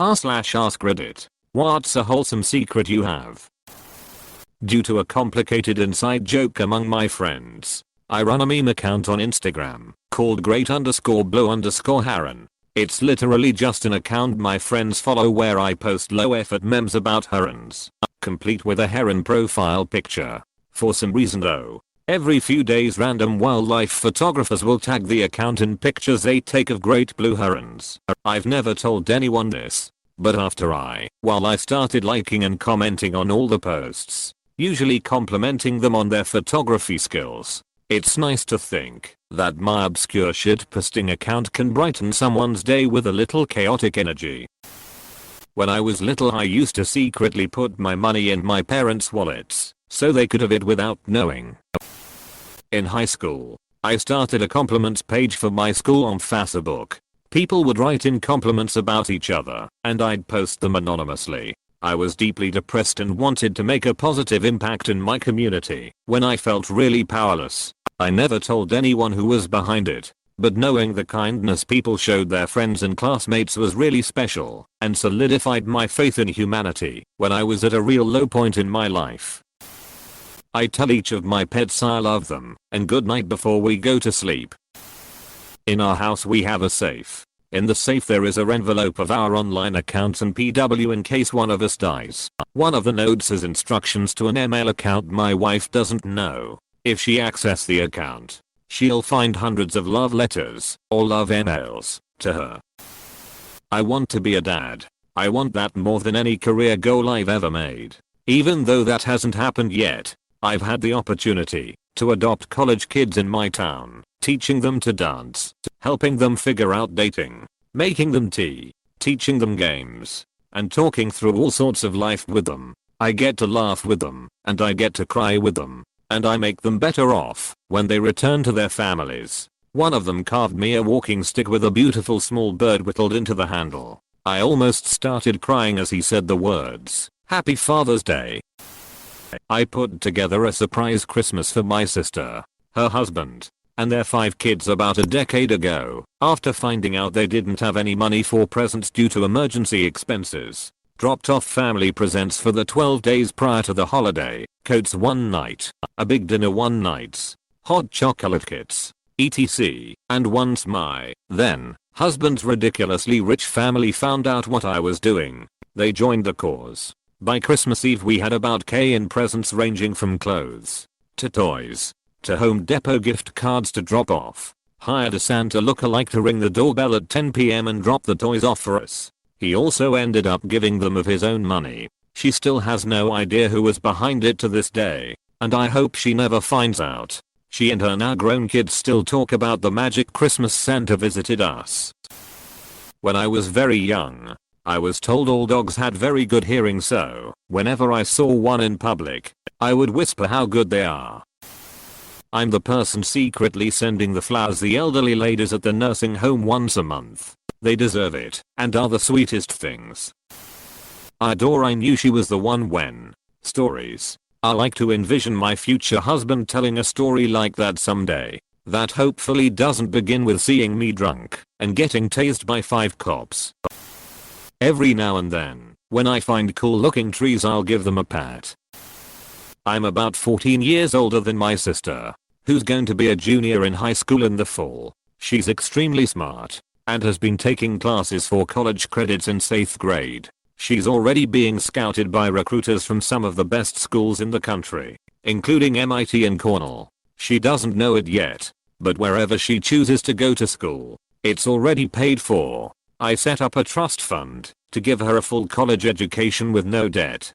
r/AskReddit. What's a wholesome secret you have? Due to a complicated inside joke among my friends, I run a meme account on Instagram called great_blow_Haran. It's literally just an account my friends follow where I post low effort memes about herons, complete with a heron profile picture. For some reason though, every few days random wildlife photographers will tag the account in pictures they take of great blue herons. I've never told anyone this, but after while I started liking and commenting on all the posts, usually complimenting them on their photography skills, it's nice to think that my obscure shitposting account can brighten someone's day with a little chaotic energy. When I was little I used to secretly put my money in my parents' wallets so they could have it without knowing. In high school, I started a compliments page for my school on Facebook. People would write in compliments about each other, and I'd post them anonymously. I was deeply depressed and wanted to make a positive impact in my community when I felt really powerless. I never told anyone who was behind it, but knowing the kindness people showed their friends and classmates was really special and solidified my faith in humanity when I was at a real low point in my life. I tell each of my pets I love them and good night before we go to sleep. In our house we have a safe. In the safe there is an envelope of our online accounts and PW in case one of us dies. One of the notes has instructions to an email account my wife doesn't know. If she accesses the account, she'll find hundreds of love letters or love emails to her. I want to be a dad. I want that more than any career goal I've ever made. Even though that hasn't happened yet, I've had the opportunity to adopt college kids in my town, teaching them to dance, helping them figure out dating, making them tea, teaching them games, and talking through all sorts of life with them. I get to laugh with them, and I get to cry with them, and I make them better off when they return to their families. One of them carved me a walking stick with a beautiful small bird whittled into the handle. I almost started crying as he said the words, "Happy Father's Day." I put together a surprise Christmas for my sister, her husband, and their 5 kids about a decade ago, after finding out they didn't have any money for presents due to emergency expenses. Dropped off family presents for the 12 days prior to the holiday, coats one night, a big dinner one night, hot chocolate kits, etc. And once my then husband's ridiculously rich family found out what I was doing, they joined the cause. By Christmas Eve we had about K in presents ranging from clothes to toys to Home Depot gift cards to drop off. Hired a Santa lookalike to ring the doorbell at 10 PM and drop the toys off for us. He also ended up giving them of his own money. She still has no idea who was behind it to this day, and I hope she never finds out. She and her now grown kids still talk about the magic Christmas Santa visited us. When I was very young, I was told all dogs had very good hearing, so whenever I saw one in public, I would whisper how good they are. I'm the person secretly sending the flowers the elderly ladies at the nursing home once a month. They deserve it and are the sweetest things. I knew she was the one when stories. I like to envision my future husband telling a story like that someday. That hopefully doesn't begin with seeing me drunk and getting tased by 5 cops. Every now and then, when I find cool looking trees I'll give them a pat. I'm about 14 years older than my sister, who's going to be a junior in high school in the fall. She's extremely smart and has been taking classes for college credits in 8th grade. She's already being scouted by recruiters from some of the best schools in the country, including MIT and Cornell. She doesn't know it yet, but wherever she chooses to go to school, it's already paid for. I set up a trust fund to give her a full college education with no debt.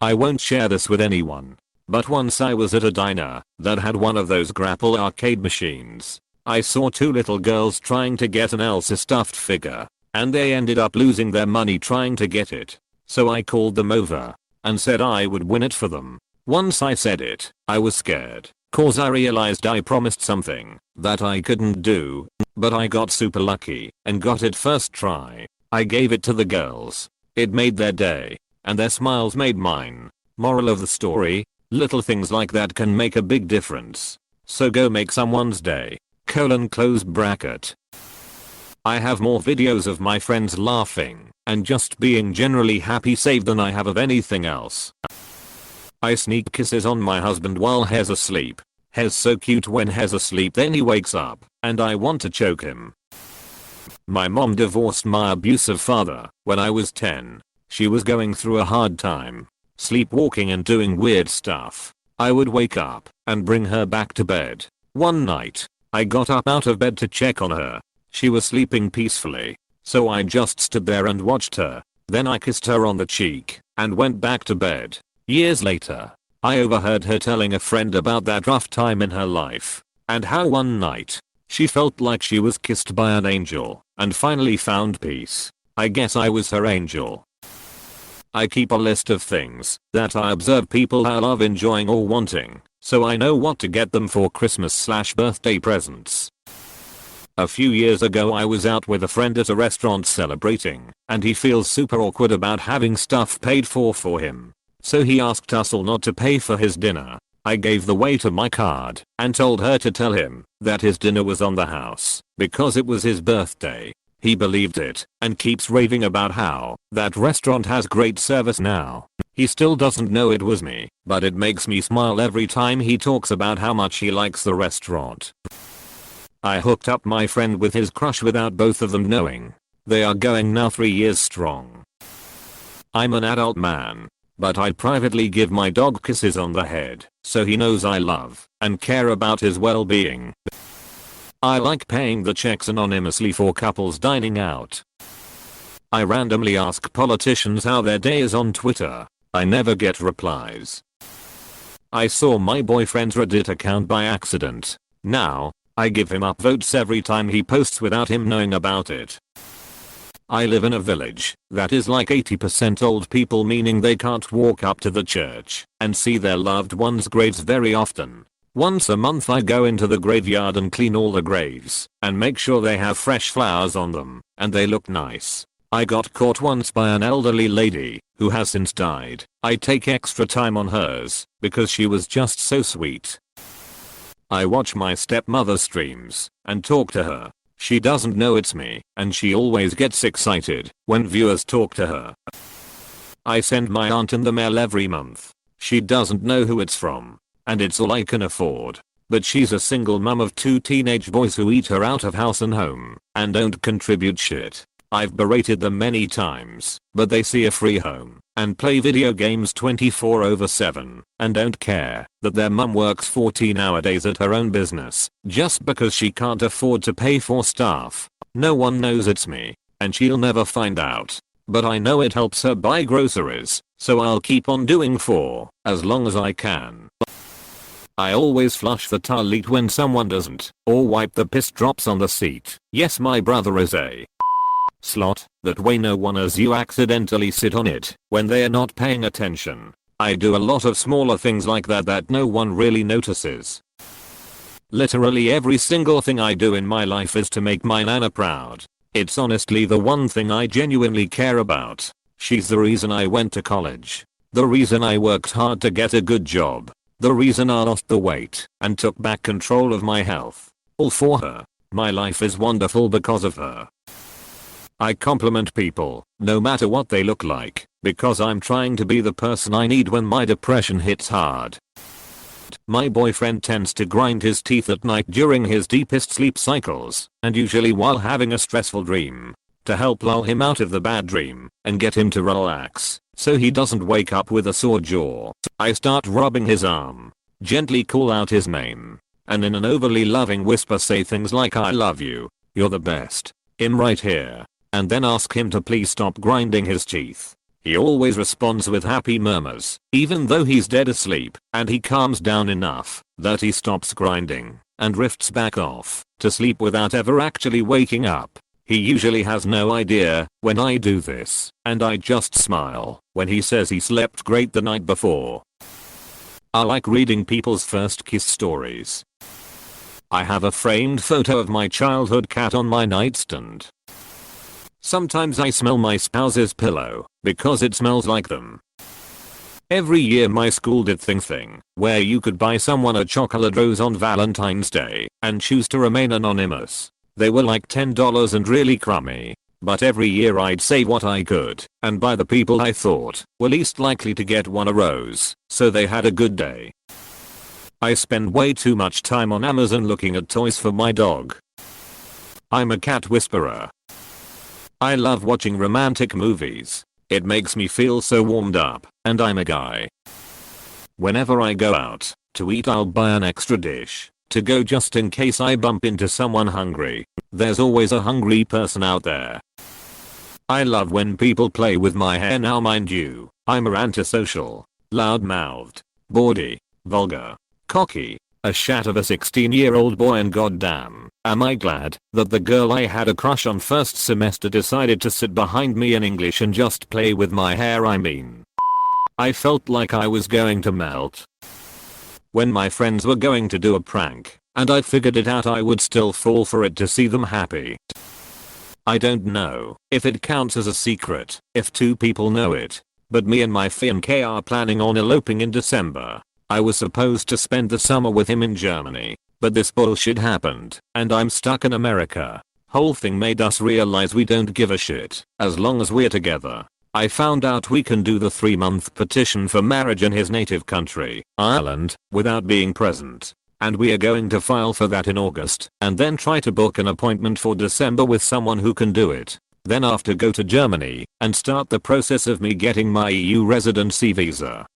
I won't share this with anyone, but once I was at a diner that had one of those grapple arcade machines. I saw 2 little girls trying to get an Elsa stuffed figure, and they ended up losing their money trying to get it. So I called them over and said I would win it for them. Once I said it, I was scared, cause I realized I promised something that I couldn't do, but I got super lucky and got it first try. I gave it to the girls. It made their day, and their smiles made mine. Moral of the story, little things like that can make a big difference. So go make someone's day. : I have more videos of my friends laughing and just being generally happy saved than I have of anything else. I sneak kisses on my husband while he's asleep. He's so cute when he's asleep, then he wakes up and I want to choke him. My mom divorced my abusive father when I was 10. She was going through a hard time, sleepwalking and doing weird stuff. I would wake up and bring her back to bed. One night, I got up out of bed to check on her. She was sleeping peacefully, so I just stood there and watched her. Then I kissed her on the cheek and went back to bed. Years later, I overheard her telling a friend about that rough time in her life and how one night she felt like she was kissed by an angel and finally found peace. I guess I was her angel. I keep a list of things that I observe people I love enjoying or wanting, so I know what to get them for Christmas/birthday presents. A few years ago I was out with a friend at a restaurant celebrating, and he feels super awkward about having stuff paid for him. So he asked us all not to pay for his dinner. I gave the waiter my card and told her to tell him that his dinner was on the house because it was his birthday. He believed it and keeps raving about how that restaurant has great service now. He still doesn't know it was me, but it makes me smile every time he talks about how much he likes the restaurant. I hooked up my friend with his crush without both of them knowing. They are going now 3 years strong. I'm an adult man, but I'd privately give my dog kisses on the head so he knows I love and care about his well-being. I like paying the checks anonymously for couples dining out. I randomly ask politicians how their day is on Twitter. I never get replies. I saw my boyfriend's Reddit account by accident. Now, I give him upvotes every time he posts without him knowing about it. I live in a village that is like 80% old people, meaning they can't walk up to the church and see their loved ones' graves very often. Once a month I go into the graveyard and clean all the graves and make sure they have fresh flowers on them and they look nice. I got caught once by an elderly lady who has since died. I take extra time on hers because she was just so sweet. I watch my stepmother streams and talk to her. She doesn't know it's me and she always gets excited when viewers talk to her. I send my aunt in the mail every month. She doesn't know who it's from and it's all I can afford. But she's a single mum of 2 teenage boys who eat her out of house and home and don't contribute shit. I've berated them many times, but they see a free home and play video games 24/7 and don't care that their mum works 14-hour days at her own business just because she can't afford to pay for staff. No one knows it's me and she'll never find out. But I know it helps her buy groceries, so I'll keep on doing for as long as I can. I always flush the toilet when someone doesn't, or wipe the piss drops on the seat. Yes, my brother is a slot, that way no one as you accidentally sit on it when they are not paying attention. I do a lot of smaller things like that no one really notices. Literally every single thing I do in my life is to make my nana proud. It's honestly the one thing I genuinely care about. She's the reason I went to college. The reason I worked hard to get a good job. The reason I lost the weight and took back control of my health. All for her. My life is wonderful because of her. I compliment people, no matter what they look like, because I'm trying to be the person I need when my depression hits hard. My boyfriend tends to grind his teeth at night during his deepest sleep cycles, and usually while having a stressful dream. To help lull him out of the bad dream and get him to relax, so he doesn't wake up with a sore jaw, I start rubbing his arm, gently call out his name, and in an overly loving whisper say things like "I love you, you're the best, I'm right here," and then ask him to please stop grinding his teeth. He always responds with happy murmurs, even though he's dead asleep, and he calms down enough that he stops grinding and drifts back off to sleep without ever actually waking up. He usually has no idea when I do this, and I just smile when he says he slept great the night before. I like reading people's first kiss stories. I have a framed photo of my childhood cat on my nightstand. Sometimes I smell my spouse's pillow because it smells like them. Every year my school did thing where you could buy someone a chocolate rose on Valentine's Day and choose to remain anonymous. They were like $10 and really crummy. But every year I'd save what I could and buy the people I thought were least likely to get one a rose, so they had a good day. I spend way too much time on Amazon looking at toys for my dog. I'm a cat whisperer. I love watching romantic movies. It makes me feel so warmed up, and I'm a guy. Whenever I go out to eat, I'll buy an extra dish to go just in case I bump into someone hungry. There's always a hungry person out there. I love when people play with my hair. Now mind you, I'm a antisocial, loud-mouthed, bawdy, vulgar, cocky, a shat of a 16-year-old boy, and goddamn, am I glad that the girl I had a crush on first semester decided to sit behind me in English and just play with my hair. I felt like I was going to melt. When my friends were going to do a prank, and I figured it out, I would still fall for it to see them happy. I don't know if it counts as a secret if 2 people know it, but me and my fiancé are planning on eloping in December. I was supposed to spend the summer with him in Germany, but this bullshit happened, and I'm stuck in America. Whole thing made us realize we don't give a shit as long as we're together. I found out we can do the 3-month petition for marriage in his native country, Ireland, without being present. And we are going to file for that in August and then try to book an appointment for December with someone who can do it. Then after go to Germany and start the process of me getting my EU residency visa.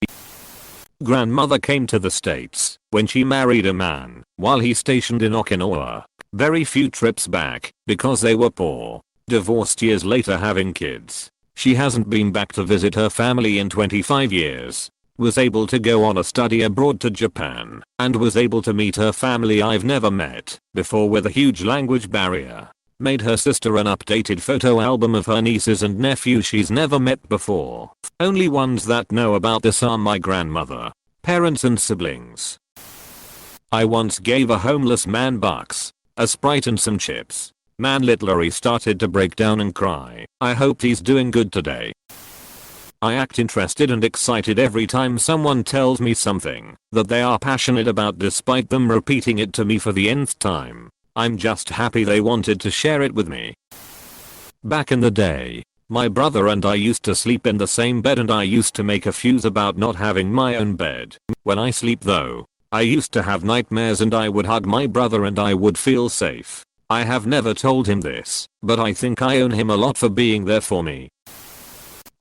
Grandmother came to the States when she married a man while he stationed in Okinawa. Very few trips back because they were poor. Divorced years later having kids. She hasn't been back to visit her family in 25 years. Was able to go on a study abroad to Japan and was able to meet her family I've never met before with a huge language barrier. Made her sister an updated photo album of her nieces and nephews she's never met before. Only ones that know about this are my grandmother, parents and siblings. I once gave a homeless man bucks, a Sprite and some chips. Man literally started to break down and cry. I hope he's doing good today. I act interested and excited every time someone tells me something that they are passionate about despite them repeating it to me for the nth time. I'm just happy they wanted to share it with me. Back in the day, my brother and I used to sleep in the same bed, and I used to make a fuse about not having my own bed. When I sleep though, I used to have nightmares and I would hug my brother and I would feel safe. I have never told him this, but I think I owe him a lot for being there for me.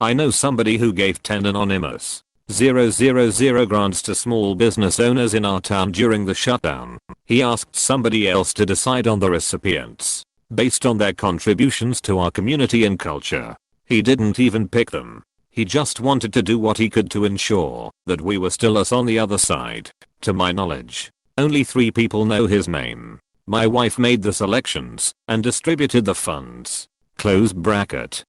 I know somebody who gave 10 anonymous 000 grants to small business owners in our town during the shutdown. He asked somebody else to decide on the recipients based on their contributions to our community and culture. He didn't even pick them. He just wanted to do what he could to ensure that we were still us on the other side. To my knowledge, only 3 people know his name. My wife made the selections and distributed the funds. Close bracket.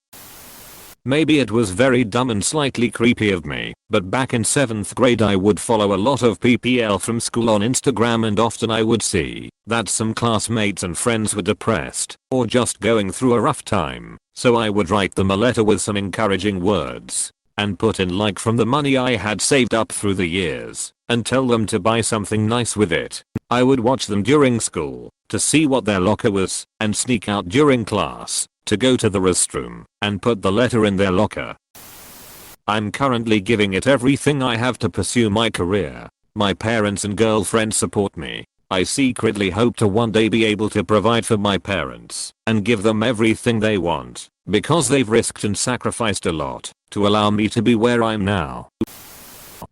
Maybe it was very dumb and slightly creepy of me, but back in 7th grade I would follow a lot of PPL from school on Instagram, and often I would see that some classmates and friends were depressed or just going through a rough time, so I would write them a letter with some encouraging words and put in like from the money I had saved up through the years and tell them to buy something nice with it. I would watch them during school to see what their locker was and sneak out during class to go to the restroom and put the letter in their locker. I'm currently giving it everything I have to pursue my career. My parents and girlfriend support me. I secretly hope to one day be able to provide for my parents and give them everything they want because they've risked and sacrificed a lot to allow me to be where I'm now.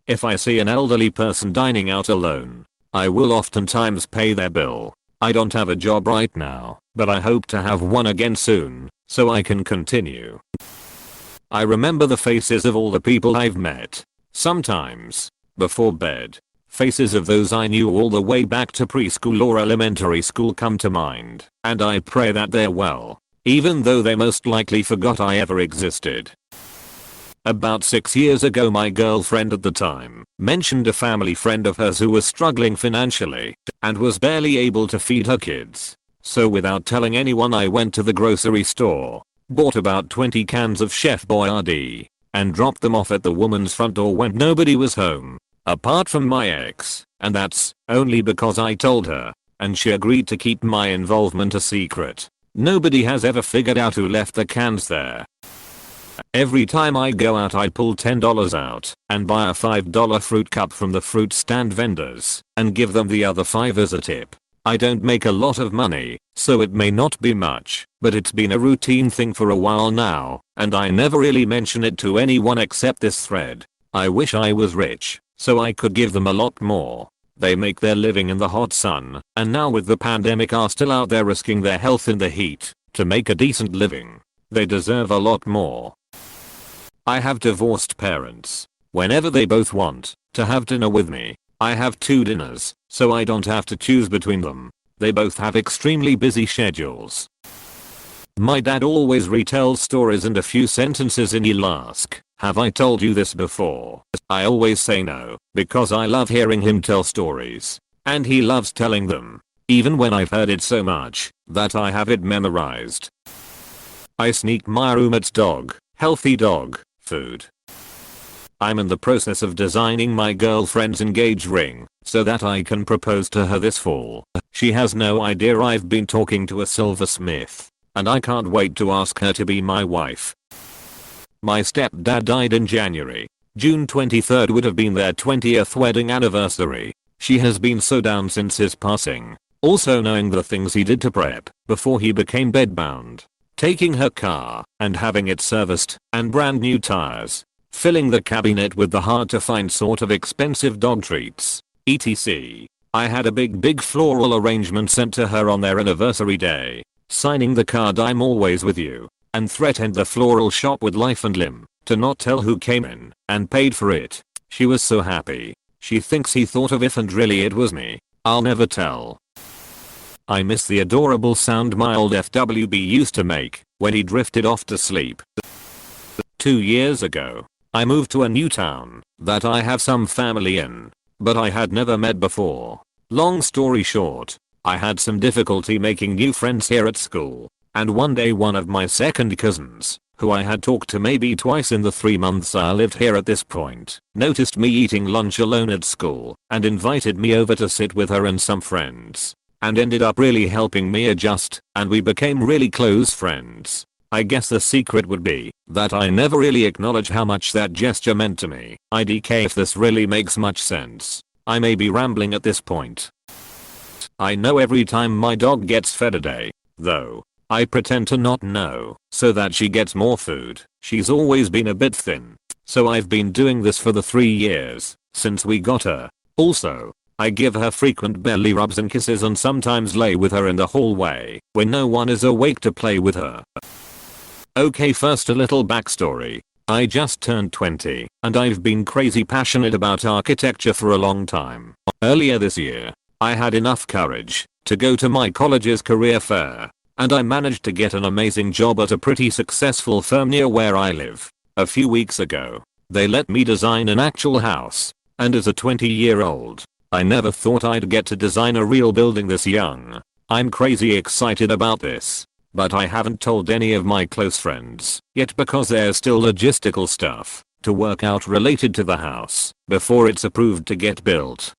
If I see an elderly person dining out alone, I will oftentimes pay their bill. I don't have a job right now, but I hope to have one again soon, so I can continue. I remember the faces of all the people I've met. Sometimes, before bed, faces of those I knew all the way back to preschool or elementary school come to mind, and I pray that they're well, even though they most likely forgot I ever existed. About 6 years ago, my girlfriend at the time mentioned a family friend of hers who was struggling financially and was barely able to feed her kids. So without telling anyone, I went to the grocery store, bought about 20 cans of Chef Boyardee, and dropped them off at the woman's front door when nobody was home, apart from my ex, and that's only because I told her and she agreed to keep my involvement a secret. Nobody has ever figured out who left the cans there. Every time I go out I pull $10 out and buy a $5 fruit cup from the fruit stand vendors and give them the other 5 as a tip. I don't make a lot of money, so it may not be much, but it's been a routine thing for a while now, and I never really mention it to anyone except this thread. I wish I was rich, so I could give them a lot more. They make their living in the hot sun, and now with the pandemic are still out there risking their health in the heat to make a decent living. They deserve a lot more. I have divorced parents. Whenever they both want to have dinner with me, I have 2 dinners, so I don't have to choose between them. They both have extremely busy schedules. My dad always retells stories and a few sentences and he'll ask, "Have I told you this before?" I always say no, because I love hearing him tell stories. And he loves telling them, even when I've heard it so much that I have it memorized. I sneak my roommate's dog, healthy dog, food. I'm in the process of designing my girlfriend's engagement ring so that I can propose to her this fall. She has no idea I've been talking to a silversmith, and I can't wait to ask her to be my wife. My stepdad died in January. June 23rd would have been their 20th wedding anniversary. She has been so down since his passing. Also knowing the things he did to prep before he became bedbound. Taking her car and having it serviced and brand new tires. Filling the cabinet with the hard to find sort of expensive dog treats, etc. I had a big floral arrangement sent to her on their anniversary day, signing the card "I'm always with you," and threatened the floral shop with life and limb to not tell who came in and paid for it. She was so happy. She thinks he thought of it and really it was me. I'll never tell. I miss the adorable sound my old FWB used to make when he drifted off to sleep. 2 years ago, I moved to a new town that I have some family in, but I had never met before. Long story short, I had some difficulty making new friends here at school, and one day one of my second cousins, who I had talked to maybe twice in the 3 months I lived here at this point, noticed me eating lunch alone at school and invited me over to sit with her and some friends, and ended up really helping me adjust, and we became really close friends. I guess the secret would be that I never really acknowledge how much that gesture meant to me. IDK if this really makes much sense. I may be rambling at this point. I know every time my dog gets fed a day, though. I pretend to not know so that she gets more food. She's always been a bit thin, so I've been doing this for the 3 years since we got her. Also, I give her frequent belly rubs and kisses and sometimes lay with her in the hallway when no one is awake to play with her. Okay, first a little backstory. I just turned 20 and I've been crazy passionate about architecture for a long time. Earlier this year, I had enough courage to go to my college's career fair, and I managed to get an amazing job at a pretty successful firm near where I live. A few weeks ago, they let me design an actual house, and as a 20-year-old, I never thought I'd get to design a real building this young. I'm crazy excited about this. But I haven't told any of my close friends yet because there's still logistical stuff to work out related to the house before it's approved to get built.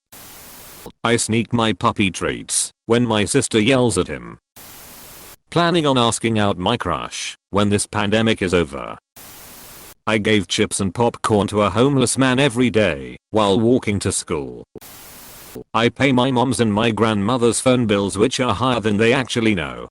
I sneak my puppy treats when my sister yells at him. Planning on asking out my crush when this pandemic is over. I gave chips and popcorn to a homeless man every day while walking to school. I pay my mom's and my grandmother's phone bills, which are higher than they actually know.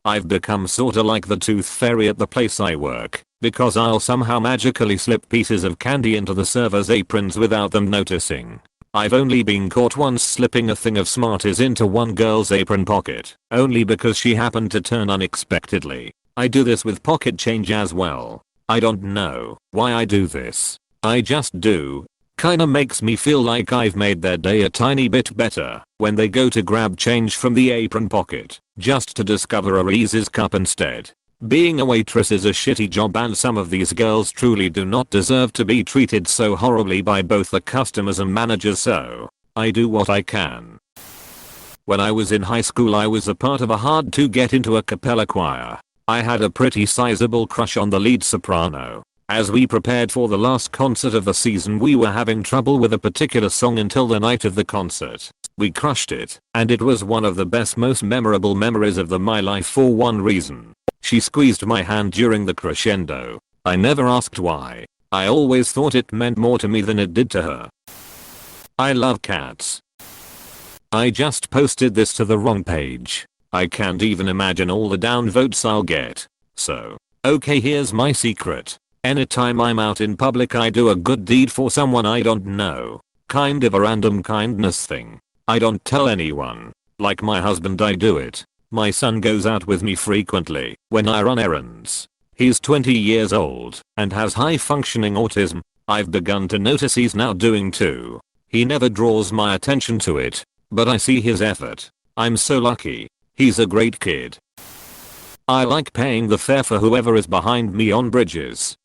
I've become sorta like the tooth fairy at the place I work, because I'll somehow magically slip pieces of candy into the servers' aprons without them noticing. I've only been caught once slipping a thing of Smarties into one girl's apron pocket, only because she happened to turn unexpectedly. I do this with pocket change as well. I don't know why I do this. I just do. Kinda makes me feel like I've made their day a tiny bit better when they go to grab change from the apron pocket, just to discover a Reese's cup instead. Being a waitress is a shitty job and some of these girls truly do not deserve to be treated so horribly by both the customers and managers, so I do what I can. When I was in high school I was a part of a hard to get into a cappella choir. I had a pretty sizable crush on the lead soprano. As we prepared for the last concert of the season we were having trouble with a particular song until the night of the concert. We crushed it, and it was one of the best most memorable memories of my life for one reason. She squeezed my hand during the crescendo. I never asked why. I always thought it meant more to me than it did to her. I love cats. I just posted this to the wrong page. I can't even imagine all the downvotes I'll get. So, okay, here's my secret. Anytime I'm out in public I do a good deed for someone I don't know. Kind of a random kindness thing. I don't tell anyone. Like my husband, I do it. My son goes out with me frequently when I run errands. He's 20 years old and has high functioning autism. I've begun to notice he's now doing too. He never draws my attention to it, but I see his effort. I'm so lucky. He's a great kid. I like paying the fare for whoever is behind me on bridges.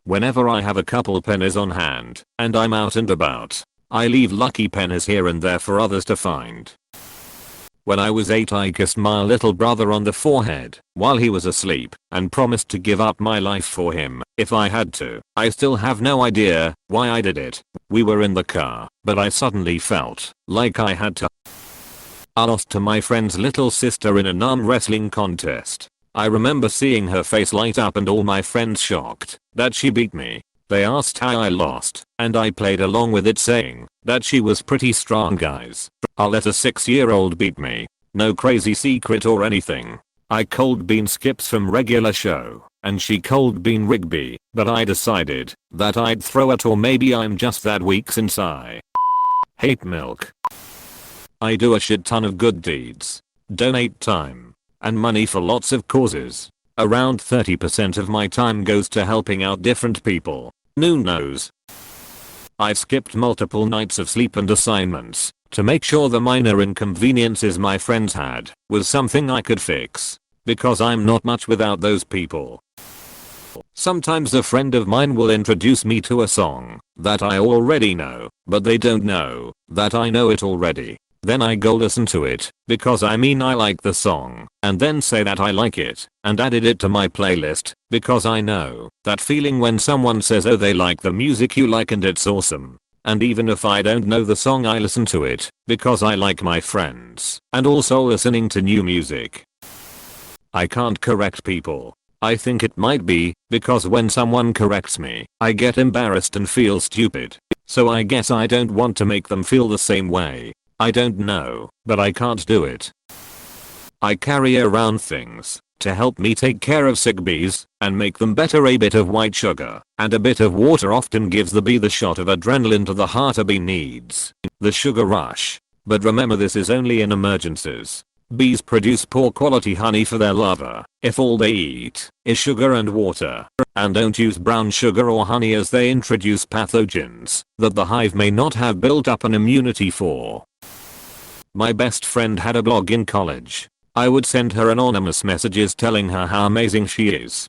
Whenever I have a couple pennies on hand and I'm out and about, I leave lucky pennies here and there for others to find. When I was 8 I kissed my little brother on the forehead while he was asleep and promised to give up my life for him if I had to. I still have no idea why I did it. We were in the car, but I suddenly felt like I had to. I lost to my friend's little sister in an arm wrestling contest. I remember seeing her face light up and all my friends shocked that she beat me. They asked how I lost, and I played along with it saying that she was pretty strong, guys. I'll let a 6-year-old beat me. No crazy secret or anything. I cold bean skips from regular show, and she cold bean Rigby, but I decided that I'd throw it, or maybe I'm just that weak since I hate milk. I do a shit ton of good deeds. Donate time and money for lots of causes. Around 30% of my time goes to helping out different people. Who knows? I've skipped multiple nights of sleep and assignments to make sure the minor inconveniences my friends had was something I could fix, because I'm not much without those people. Sometimes a friend of mine will introduce me to a song that I already know, but they don't know that I know it already. Then I go listen to it, because I like the song, and then say that I like it, and added it to my playlist, because I know that feeling when someone says, oh, they like the music you like and it's awesome. And even if I don't know the song, I listen to it, because I like my friends, and also listening to new music. I can't correct people. I think it might be because when someone corrects me, I get embarrassed and feel stupid. So I guess I don't want to make them feel the same way. I don't know, but I can't do it. I carry around things to help me take care of sick bees and make them better. A bit of white sugar and a bit of water often gives the bee the shot of adrenaline to the heart a bee needs. The sugar rush. But remember, this is only in emergencies. Bees produce poor quality honey for their larvae if all they eat is sugar and water. And don't use brown sugar or honey, as they introduce pathogens that the hive may not have built up an immunity for. My best friend had a blog in college. I would send her anonymous messages telling her how amazing she is.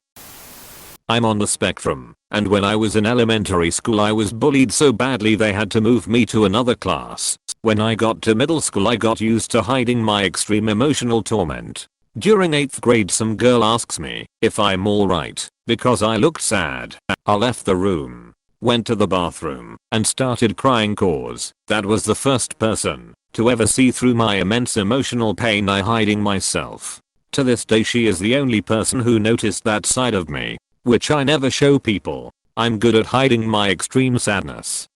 I'm on the spectrum, and when I was in elementary school I was bullied so badly they had to move me to another class. When I got to middle school I got used to hiding my extreme emotional torment. During 8th grade some girl asks me if I'm alright because I looked sad. I left the room, went to the bathroom, and started crying cause that was the first person to ever see through my immense emotional pain I hiding myself. To this day she is the only person who noticed that side of me, which I never show people. I'm good at hiding my extreme sadness.